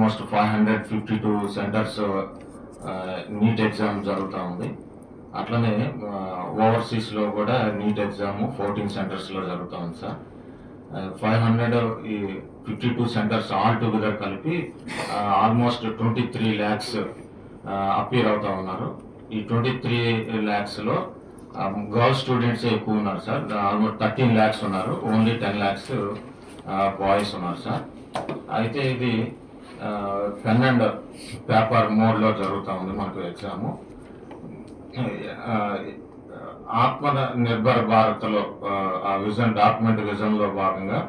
Almost 552 centres NEET exam జరుగుతూ ఉంది. అట్లనే ఓవర్సీస్లో కూడా నీట్ ఎగ్జామ్ 14 సెంటర్స్లో జరుగుతూ ఉంది సార్. 552 సెంటర్స్ ఆల్ టుగెదర్ కలిపి ఆల్మోస్ట్ 23 lakhs అపీర్ అవుతా ఉన్నారు. ఈ 23 lakhsలో గర్ల్స్ స్టూడెంట్స్ ఎక్కువ ఉన్నారు సార్. ఆల్మోస్ట్ 13 lakhs ఉన్నారు. ఓన్లీ 10 lakhs బాయ్స్ ఉన్నారు సార్. అయితే ఇది పెన్ అండ్ పేపర్ మోడ్లో జరుగుతూ ఉంది మనకు ఎగ్జాము. ఆత్మ నిర్భర్ భారత్లో ఆ విజన్ డాక్యుమెంట్ విజన్లో భాగంగా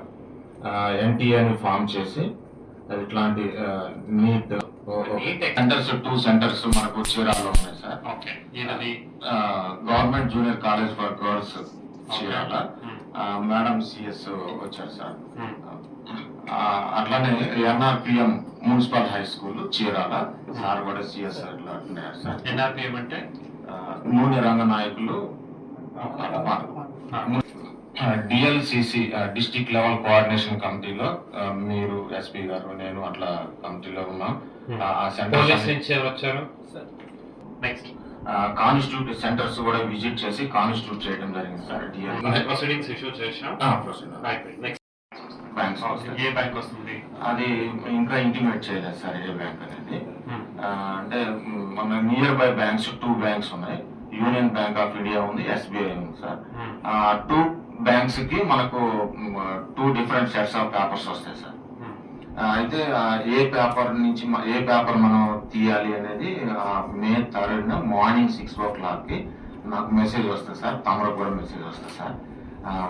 ఎన్టీఏని ఫామ్ చేసి ఇట్లాంటి నీట్ సెంటర్స్ 2 సెంటర్స్ మనకు చీరాలలో ఉన్నాయి sir. Government junior college for girls Chirala madam CS వచ్చారు సార్. అట్లానే ఎన్ఆర్పిఎం municipal high school Chirala sir కూడా సిఎస్ అట్లా ఉన్నారు సార్. ఎన్ఆర్పిఎం అంటే నూనె రంగ నాయకులు. డిఎల్సిసి డిస్ట్రిక్ట్ లెవెల్ కోఆర్డినేషన్ కమిటీలో మీరు ఎస్పీ గారు నేను అట్లా కమిటీలో ఉన్నాం. ఆ సెంటర్ వచ్చారు. నెక్స్ట్ కాన్స్టిట్యూట్ సెంటర్స్ కూడా విజిట్ చేసి కాన్స్టిట్యూట్ చేయడం జరిగింది సార్. ప్రొసీడింగ్స్ ఇష్యూ చేసాం. బ్యాంక్స్ ఏ బ్యాంక్ వస్తుంది అది ఇంకా ఇంటిమేట్ చేయలేదు సార్ ఏ బ్యాంక్ అనేది. అంటే మన నియర్ బై బ్యాంక్స్ 2 బ్యాంక్స్ ఉన్నాయి. యూనియన్ బ్యాంక్ ఆఫ్ ఇండియా ఉంది, ఎస్బీఐ ఉంది సార్. 2 బ్యాంక్స్ కి మనకు 2 డిఫరెంట్ సెట్స్ ఆఫ్ పేపర్స్ వస్తాయి సార్. అయితే ఏ పేపర్ మనం తీయాలి అనేది మే 3rd మార్నింగ్ 6 o'clock కి నాకు మెసేజ్ వస్తుంది సార్. తమరు కూడా మెసేజ్ వస్తుంది సార్.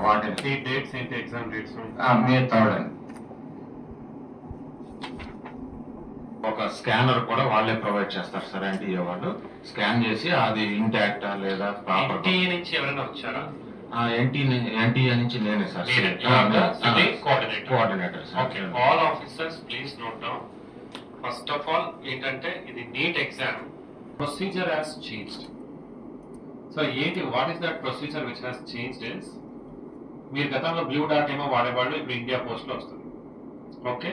వాటిని డేట్స్ ఏంటి ఎగ్జామ్ డేట్స్? మే 3rd అని ఒక స్కానర్ కూడా వాళ్ళే ప్రొవైడ్ చేస్తారు సార్. ఎన్టీఏ వాళ్ళు స్కాన్ చేసి అది ఇంటాక్టా లేదా ప్రాపర్. నుంచి ఎవరైనా వచ్చారా? ఎన్టీఏ నుంచి నేనే sir, coordinator sir. Okay, all officers please note down. First of all ఏంటంటే ఇది NEET exam procedure has changed. So ఏంటి, what is that procedure which has changed is, మీరు గతంలో బ్లూ డాట్ ఏమో వాడేవాళ్ళు, ఇప్పుడు ఇండియా పోస్ట్ లో వస్తుంది. ఓకే,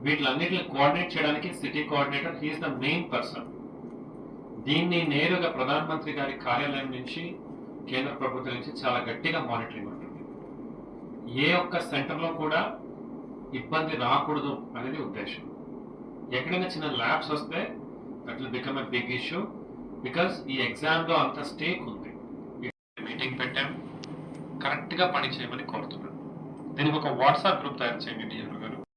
వీటిలన్నిటిని కోఆర్డినేట్ చేయడానికి city coordinator he is the main person. దీన్ని నేరుగా ప్రధానమంత్రి గారి కార్యాలయం నుంచి కేంద్ర ప్రభుత్వం నుంచి చాలా గట్టిగా మానిటరింగ్ ఉంటుంది. ఏ ఒక్క సెంటర్లో కూడా ఇబ్బంది రాకూడదు అనేది ఉద్దేశం. ఎక్కడైనా చిన్న ల్యాబ్స్ వస్తే that will become a big issue, because ఈ ఎగ్జామ్లో అంత స్టేక్ ఉంది. మీటింగ్ పెట్టాం, కరెక్ట్గా పని చేయమని కోరుతున్నాను. దీనికి ఒక వాట్సాప్ గ్రూప్ తయారు చేయండి డిఆర్ఓ గారు.